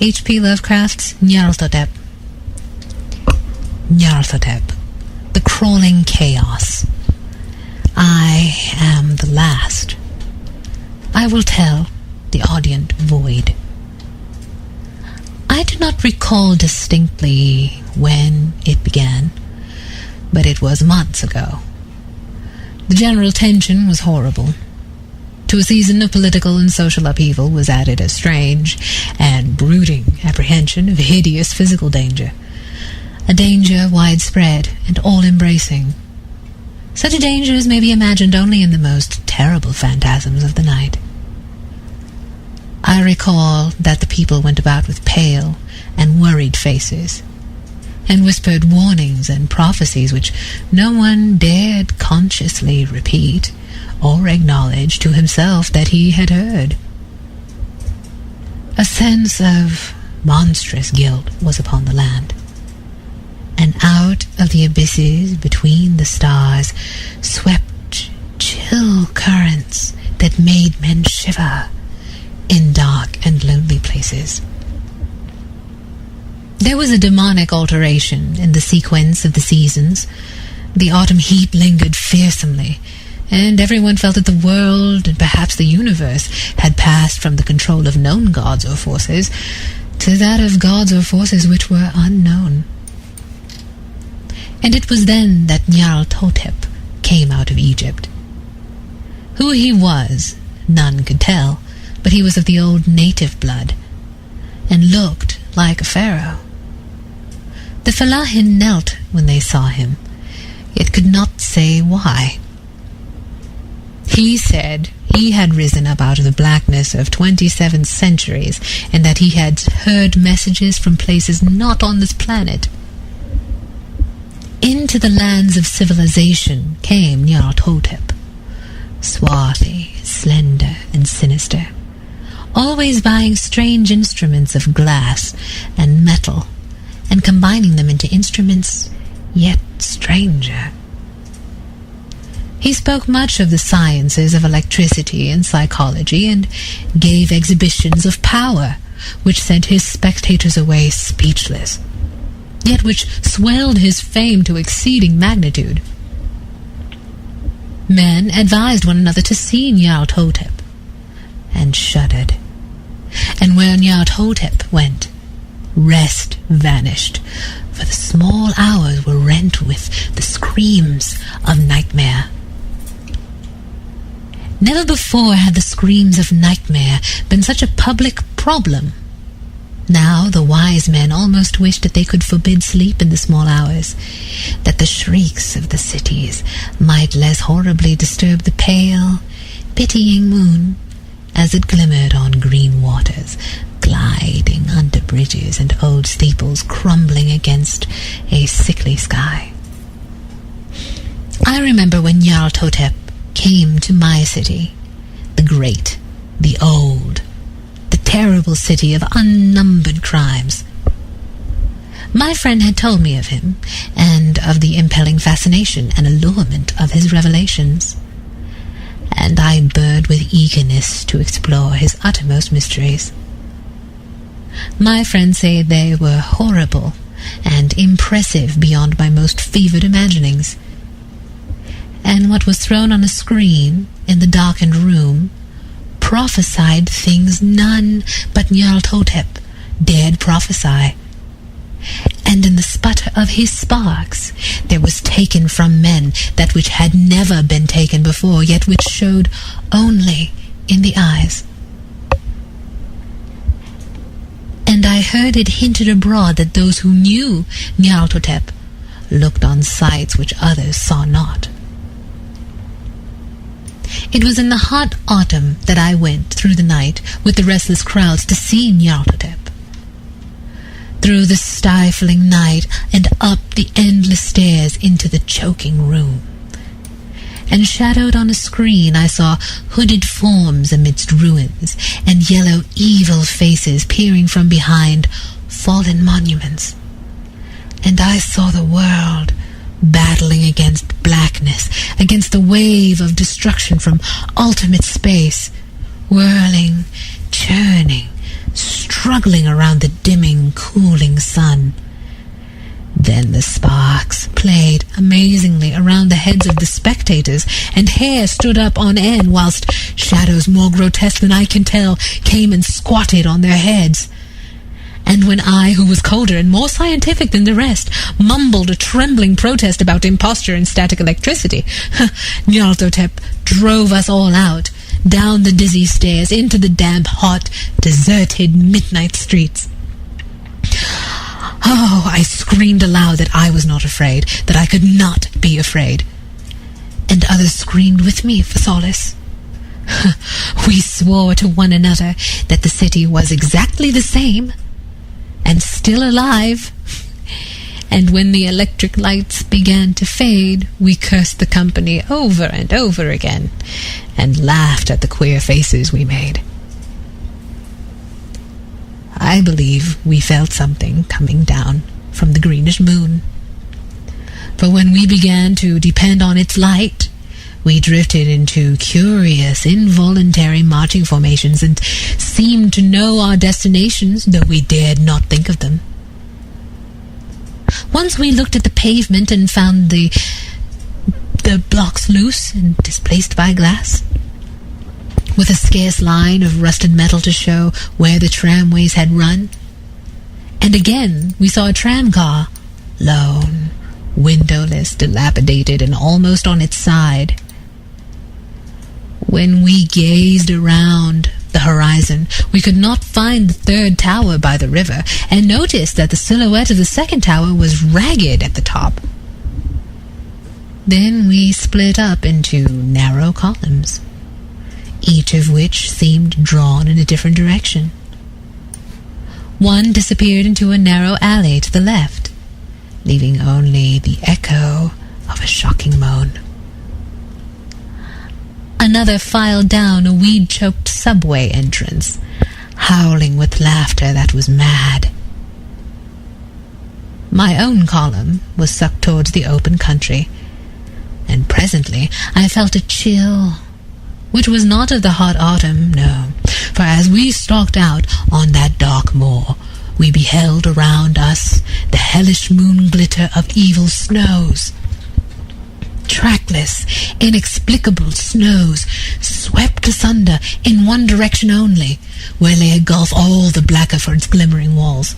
H.P Lovecraft's Nyarlthotep. Nyarlathotep, the crawling chaos. I am the last. I will tell the audient void. I do not recall distinctly when it began, but it was months ago. The general tension was horrible. To a season of political and social upheaval was added a strange and brooding apprehension of hideous physical danger. A danger widespread and all-embracing. Such a danger as may be imagined only in the most terrible phantasms of the night. I recall that the people went about with pale and worried faces, and whispered warnings and prophecies which no one dared consciously repeat or acknowledge to himself that he had heard. A sense of monstrous guilt was upon the land, and out of the abysses between the stars swept chill currents that made men shiver in dark and lonely places. There was a demonic alteration in the sequence of the seasons. The autumn heat lingered fearsomely, and everyone felt that the world, and perhaps the universe, had passed from the control of known gods or forces to that of gods or forces which were unknown. And it was then that Nyarlathotep came out of Egypt. Who he was, none could tell, but he was of the old native blood, and looked like a pharaoh. The Falahin knelt when they saw him, yet could not say why. He said he had risen up out of the blackness of 27 centuries, and that he had heard messages from places not on this planet. Into the lands of civilization came Nyarlathotep, swarthy, slender, and sinister, always buying strange instruments of glass and metal, and combining them into instruments yet stranger. He spoke much of the sciences of electricity and psychology, and gave exhibitions of power which sent his spectators away speechless, yet which swelled his fame to exceeding magnitude. Men advised one another to see Nyarlathotep, and shuddered. And where Nyarlathotep went, rest vanished, for the small hours were rent with the screams of nightmare. Never before had the screams of nightmare been such a public problem. Now the wise men almost wished that they could forbid sleep in the small hours, that the shrieks of the cities might less horribly disturb the pale, pitying moon as it glimmered on green waters, gliding under bridges and old steeples crumbling against a sickly sky. I remember when Nyarlathotep came to my city, the great, the old, the terrible city of unnumbered crimes. My friend had told me of him, and of the impelling fascination and allurement of his revelations, and I burned with eagerness to explore his uttermost mysteries. My friends say they were horrible and impressive beyond my most fevered imaginings, and what was thrown on a screen in the darkened room prophesied things none but Nyarlathotep dared prophesy. And in the sputter of his sparks there was taken from men that which had never been taken before, yet which showed only in the eyes. And I heard it hinted abroad that those who knew Nyarlathotep looked on sights which others saw not. It was in the hot autumn that I went through the night with the restless crowds to see Nyarlathotep. Through the stifling night and up the endless stairs into the choking room. And shadowed on a screen I saw hooded forms amidst ruins, and yellow evil faces peering from behind fallen monuments. And I saw the world battling against blackness, against the wave of destruction from ultimate space, whirling, churning, struggling struggling around the dimming, cooling sun. Then the sparks played amazingly around the heads of the spectators, and hair stood up on end, whilst shadows more grotesque than I can tell came and squatted on their heads. And when I, who was colder and more scientific than the rest, mumbled a trembling protest about imposture and static electricity, Nyarlathotep drove us all out, down the dizzy stairs, into the damp, hot, deserted midnight streets. Oh, I screamed aloud that I was not afraid, that I could not be afraid. And others screamed with me for solace. We swore to one another that the city was exactly the same, and still alive. And when the electric lights began to fade, we cursed the company over and over again, and laughed at the queer faces we made. I believe we felt something coming down from the greenish moon. For when we began to depend on its light, we drifted into curious, involuntary marching formations and seemed to know our destinations, though we dared not think of them. Once we looked at the pavement and found the blocks loose and displaced by glass, with a scarce line of rusted metal to show where the tramways had run. And again we saw a tram car, lone, windowless, dilapidated, and almost on its side. When we gazed around the horizon, we could not find the third tower by the river, and noticed that the silhouette of the second tower was ragged at the top. Then we split up into narrow columns, each of which seemed drawn in a different direction. One disappeared into a narrow alley to the left, leaving only the echo of a shocking moan. Another filed down a weed-choked subway entrance, howling with laughter that was mad. My own column was sucked towards the open country, and presently I felt a chill, which was not of the hot autumn, no, for as we stalked out on that dark moor, we beheld around us the hellish moon glitter of evil snows. Trackless, inexplicable snows, swept asunder in one direction only, where lay a gulf all the blacker for its glimmering walls.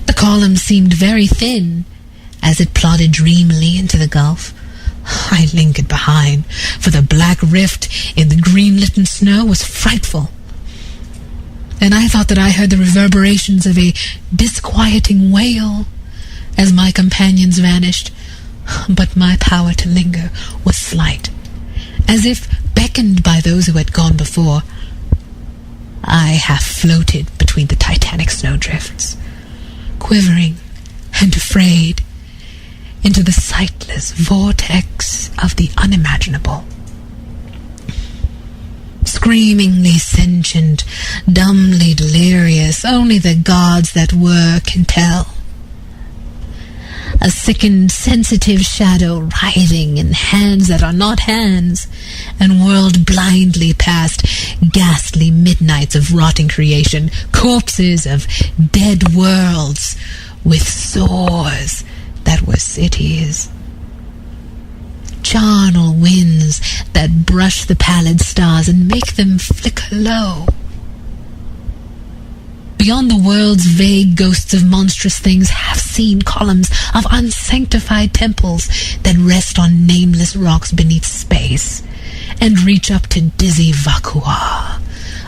The column seemed very thin as it plodded dreamily into the gulf. I lingered behind, for the black rift in the green-litten snow was frightful, and I thought that I heard the reverberations of a disquieting wail as my companions vanished. But my power to linger was slight, as if beckoned by those who had gone before. I half floated between the titanic snowdrifts, quivering and afraid, into the sightless vortex of the unimaginable. Screamingly sentient, dumbly delirious, only the gods that were can tell. A sickened, sensitive shadow writhing in hands that are not hands, and whirled blindly past ghastly midnights of rotting creation, corpses of dead worlds with sores that were cities. Charnel winds that brush the pallid stars and make them flicker low. Beyond the world's vague ghosts of monstrous things, half-seen columns of unsanctified temples that rest on nameless rocks beneath space and reach up to dizzy vacua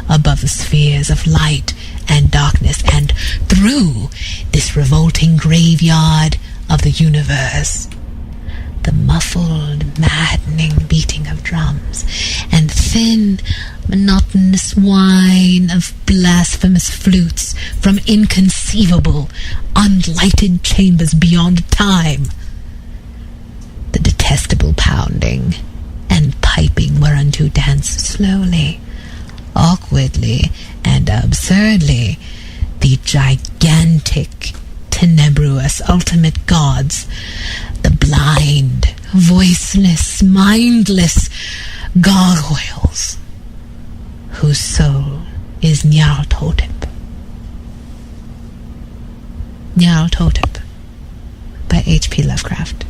above the spheres of light and darkness, and through this revolting graveyard of the universe, the muffled, maddening beating of drums and thin, monotonous whine of blasphemous flutes from inconceivable, unlighted chambers beyond time. The detestable pounding and piping whereunto dance slowly, awkwardly, and absurdly the gigantic, tenebrous ultimate gods, the blind, voiceless, mindless gargoyles, whose soul is Nyarlathotep. Nyarlthotep by H.P Lovecraft.